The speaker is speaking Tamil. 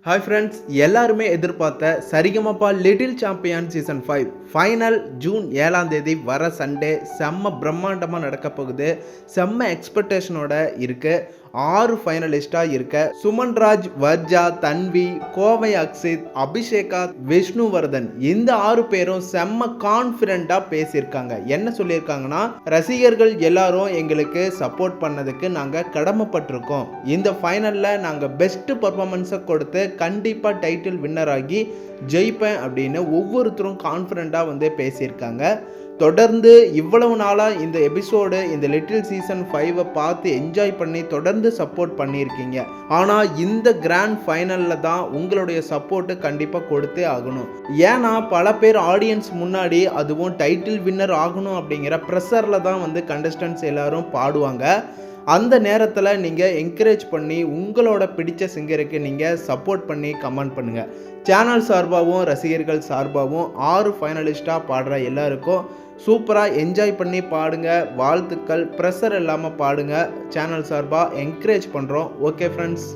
ஹாய் ஃப்ரெண்ட்ஸ், எல்லாருமே எதிர்பார்த்த Saregamapa little champion season 5 final June 7ஆம் தேதி வர சண்டே செம்ம பிரம்மாண்டமாக நடக்க போகுது. செம்ம எக்ஸ்பெக்டேஷனோட இருக்கு. 6 ஃபைனலிஸ்டாக இருக்க சுமன்ராஜ், வர்ஜா, தன்வி, கோவை அக்ஷித், அபிஷேகா, விஷ்ணுவர்தன் இந்த 6 பேரும் செம்ம கான்ஃபிடென்ட்டாக பேசியிருக்காங்க. என்ன சொல்லியிருக்காங்கன்னா, ரசிகர்கள் எல்லாரும் எங்களுக்கு சப்போர்ட் பண்ணதுக்கு நாங்கள் கடமைப்பட்டிருக்கோம். இந்த ஃபைனலில் நாங்கள் பெஸ்ட் பர்ஃபார்மன்ஸை கொடுத்து கண்டிப்பாக டைட்டில் வின்னர் ஆகி ஜெயிப்பேன் அப்படின்னு ஒவ்வொருத்தரும் கான்ஃபிடென்ட்டாக பேசியிருக்காங்க. தொடர்ந்து இவ்வளவு நாளாக இந்த எபிசோடு, இந்த லிட்டில் சீசன் 5 பார்த்து என்ஜாய் பண்ணி தொடர்ந்து சப்போர்ட் பண்ணியிருக்கீங்க. ஆனால் இந்த கிராண்ட் ஃபைனலில் தான் உங்களுடைய சப்போர்ட்டு கண்டிப்பாக கொடுத்தே ஆகணும். ஏன்னா பல பேர் ஆடியன்ஸ் முன்னாடி, அதுவும் டைட்டில் வின்னர் ஆகணும் அப்படிங்கிற ப்ரெஷரில் தான் கண்டஸ்டன்ட்ஸ் எல்லாரும் பாடுவாங்க. அந்த நேரத்தில் நீங்கள் என்கரேஜ் பண்ணி உங்களோட பிடிச்ச சிங்கருக்கு நீங்கள் சப்போர்ட் பண்ணி கமெண்ட் பண்ணுங்கள். சேனல் சார்பாகவும் ரசிகர்கள் சார்பாகவும் 6 ஃபைனலிஸ்டாக பாடுற எல்லாருக்கும் சூப்பராக என்ஜாய் பண்ணி பாடுங்க. வாழ்த்துக்கள். ப்ரெஷர் இல்லாமல் பாடுங்க. சேனல் சார்பாக என்கரேஜ் பண்ணுறோம். Okay friends.